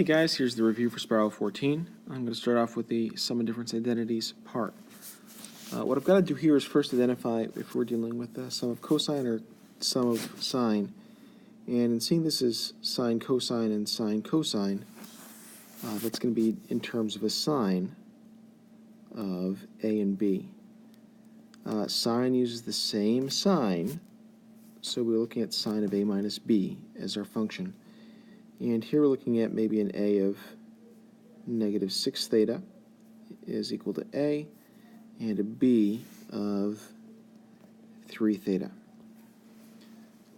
Hey guys, here's the review for Spiral 14. I'm going to start off with the sum of difference identities part. What I've got to do here is first identify if we're dealing with the sum of cosine or sum of sine. And in seeing this as sine cosine and sine cosine, that's going to be in terms of a sine of A and B. Sine uses the same sign, so we're looking at sine of A minus B as our function. And here we're looking at maybe an A of negative 6 theta is equal to A, and a B of 3 theta.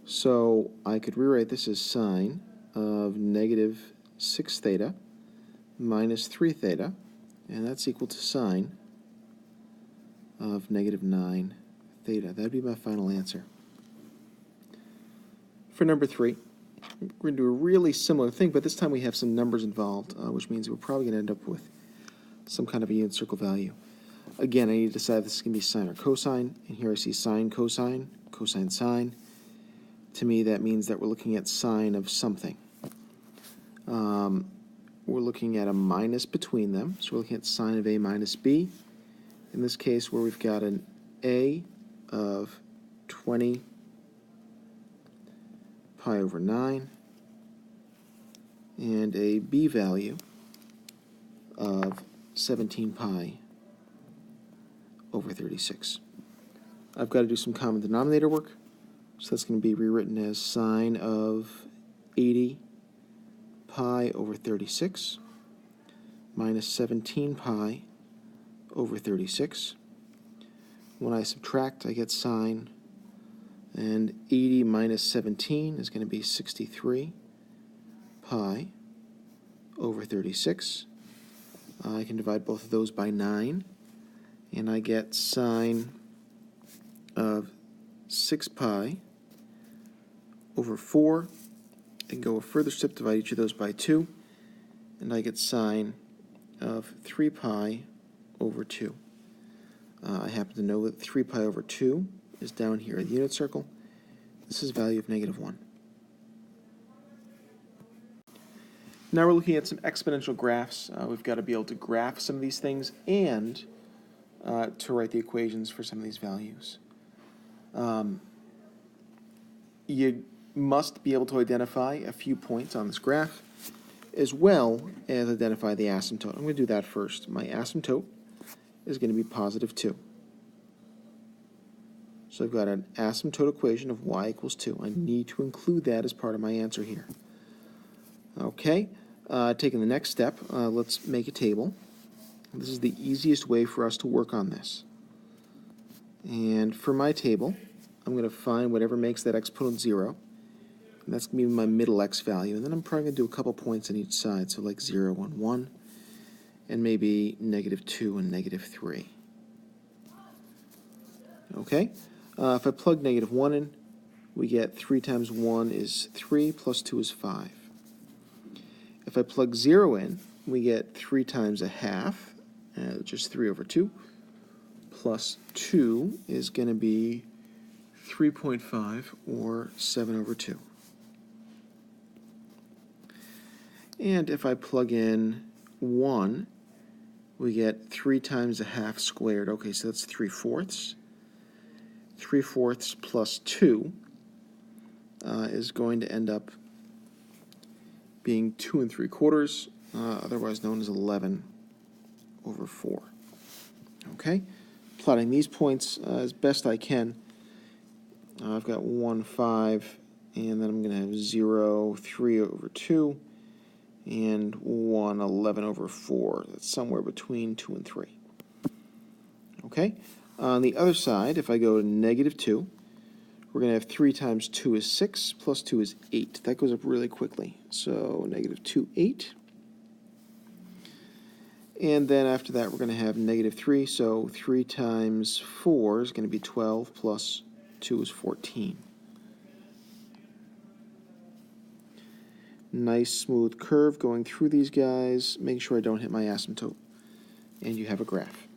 So I could rewrite this as sine of negative 6 theta minus 3 theta, and that's equal to sine of negative 9 theta. That would be my final answer. For number 3, we're going to do a really similar thing, but this time we have some numbers involved, which means we're probably going to end up with some kind of a unit circle value. Again, I need to decide if this is going to be sine or cosine, and here I see sine, cosine, cosine, sine. To me, that means that we're looking at sine of something. We're looking at a minus between them, so we're looking at sine of A minus B. In this case, where we've got an A of 20 pi over 9 and a B value of 17 pi over 36. I've got to do some common denominator work, so that's going to be rewritten as sine of 80 pi over 36 minus 17 pi over 36. When I subtract, I get sine, and 80 minus 17 is going to be 63 pi over 36. I can divide both of those by 9, and I get sine of 6 pi over 4. I can go a further step, divide each of those by 2, and I get sine of 3 pi over 2. I happen to know that 3 pi over 2 is down here in the unit circle. This is a value of negative 1. Now we're looking at some exponential graphs. We've got to be able to graph some of these things and to write the equations for some of these values. You must be able to identify a few points on this graph as well as identify the asymptote. I'm going to do that first. My asymptote is going to be positive 2. So I've got an asymptote equation of y equals 2. I need to include that as part of my answer here. Okay, taking the next step, let's make a table. This is the easiest way for us to work on this. And for my table, I'm going to find whatever makes that exponent 0. And that's going to be my middle x value. And then I'm probably going to do a couple points on each side, so like 0 and 1, and maybe negative 2 and negative 3. Okay? If I plug negative 1 in, we get 3 times 1 is 3, plus 2 is 5. If I plug 0 in, we get 3 times a half, just 3 over 2, plus 2 is going to be 3.5, or 7 over 2. And if I plug in 1, we get 3 times a half squared. Okay, so that's 3/4. 3/4 plus 2 is going to end up being 2 3/4, otherwise known as 11 over 4. Okay, plotting these points as best I can. I've got 1, 5, and then I'm going to have 0, 3 over 2, and 1, 11 over 4. That's somewhere between 2 and 3. Okay? On the other side, if I go to negative 2, we're going to have 3 times 2 is 6, plus 2 is 8. That goes up really quickly. So negative 2, 8. And then after that, we're going to have negative 3. So 3 times 4 is going to be 12, plus 2 is 14. Nice smooth curve going through these guys. Make sure I don't hit my asymptote. And you have a graph.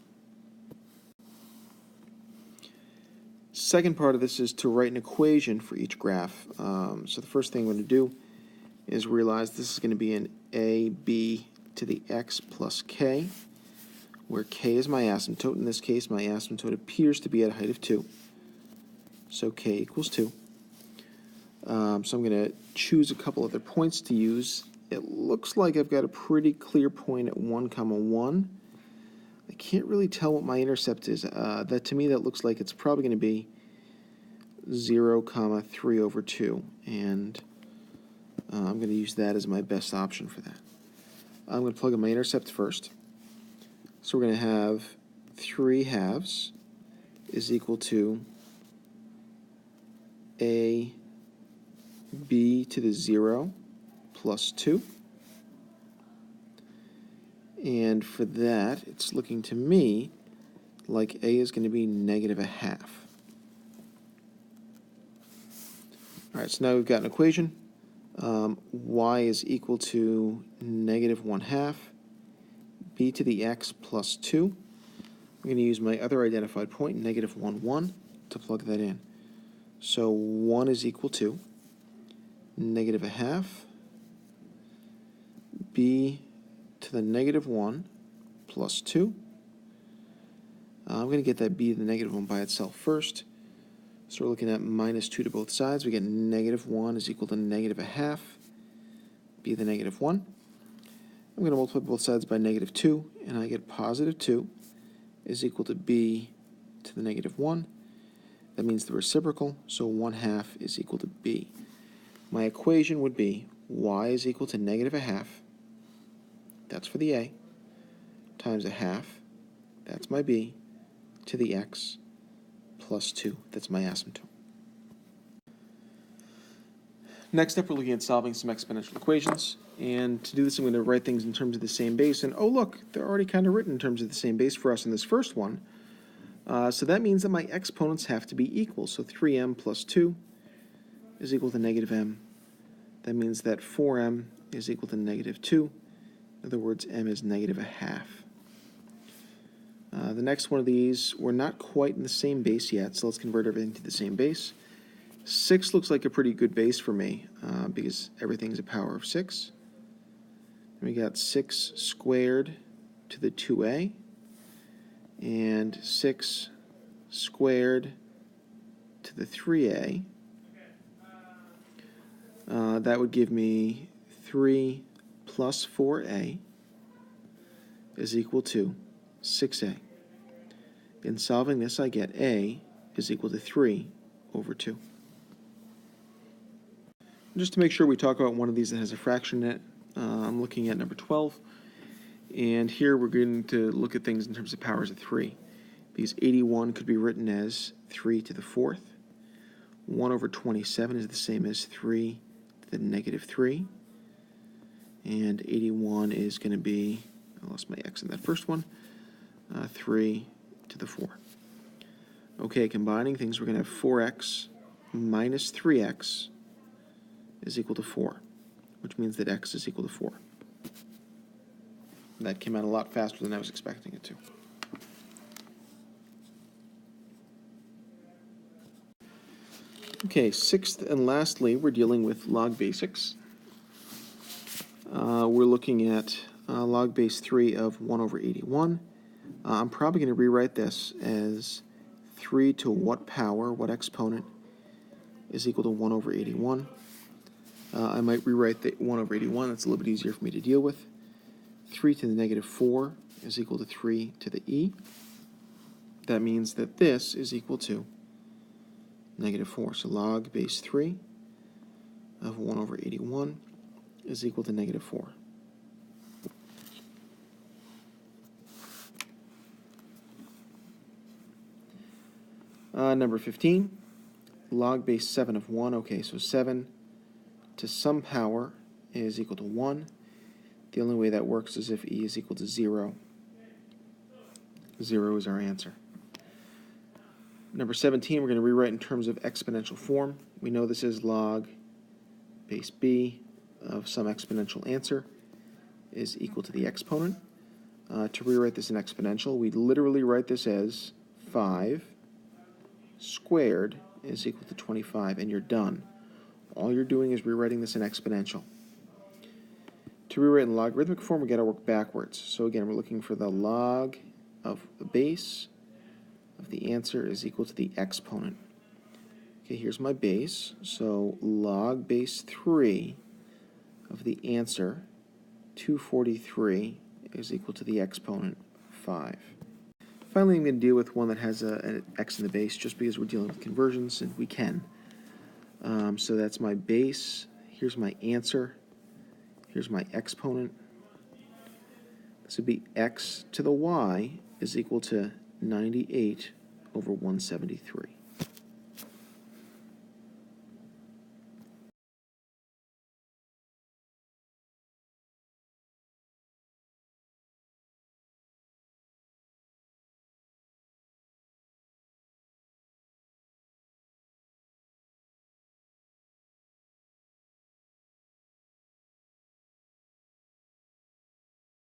Second part of this is to write an equation for each graph. So the first thing I'm going to do is realize this is going to be an ab to the x plus k, where k is my asymptote. In this case, my asymptote appears to be at a height of 2, so k equals 2. So I'm going to choose a couple other points to use. It looks like I've got a pretty clear point at 1, 1. I can't really tell what my intercept is. That to me, that looks like it's probably going to be 0, 3 over 2, and I'm going to use that as my best option for that. I'm going to plug in my intercept first. So we're going to have 3 halves is equal to a b to the 0 plus 2. And for that, it's looking to me like a is going to be negative a half. All right, so now we've got an equation. Y is equal to negative 1/2 b to the x plus 2. I'm going to use my other identified point, negative 1, 1, to plug that in. So 1 is equal to negative a half b to the negative 1 plus 2. I'm going to get that b to the negative 1 by itself first. So we're looking at minus 2 to both sides. We get negative 1 is equal to negative a half b to the negative 1. I'm going to multiply both sides by negative 2, and I get positive 2 is equal to b to the negative 1. That means the reciprocal, so 1/2 is equal to b. My equation would be y is equal to negative a half, that's for the a, times a half, that's my b, to the x, plus 2, that's my asymptote. Next up, we're looking at solving some exponential equations. And to do this, I'm going to write things in terms of the same base. And oh, look, they're already kind of written in terms of the same base for us in this first one. So that means that my exponents have to be equal. So 3m plus 2 is equal to negative m. That means that 4m is equal to negative 2. In other words, m is negative a half. The next one of these, we're not quite in the same base yet, so let's convert everything to the same base. 6 looks like a pretty good base for me because everything's a power of 6. We got 6 squared to the 2a and 6 squared to the 3a. That would give me 3 plus 4a is equal to 6a. In solving this, I get a is equal to 3 over 2. Just to make sure we talk about one of these that has a fraction in it, I'm looking at number 12. And here we're going to look at things in terms of powers of 3. Because 81 could be written as 3 to the 4th. 1 over 27 is the same as 3 to the negative 3. And 81 is going to be, I lost my x in that first one, 3 to the 4. Okay, combining things, we're going to have 4x minus 3x is equal to 4, which means that x is equal to 4. That came out a lot faster than I was expecting it to. Okay, sixth and lastly, we're dealing with log basics. We're looking at log base 3 of 1 over 81. I'm probably going to rewrite this as 3 to what power, what exponent, is equal to 1 over 81. I might rewrite the 1 over 81. That's a little bit easier for me to deal with. 3 to the negative 4 is equal to 3 to the e. That means that this is equal to negative 4. So log base 3 of 1 over 81 is equal to negative 4. Number 15, log base 7 of 1. Okay, so 7 to some power is equal to 1. The only way that works is if e is equal to 0. 0 is our answer. Number 17, we're going to rewrite in terms of exponential form. We know this is log base b of some exponential answer is equal to the exponent. To rewrite this in exponential, we literally write this as 5 squared is equal to 25, and you're done. All you're doing is rewriting this in exponential. To rewrite in logarithmic form, we got to work backwards. So again, we're looking for the log of the base of the answer is equal to the exponent. Okay, here's my base. So log base 3 of the answer, 243, is equal to the exponent 5. Finally, I'm going to deal with one that has an x in the base just because we're dealing with conversions and we can. So that's my base. Here's my answer. Here's my exponent. This would be x to the y is equal to 98 over 173.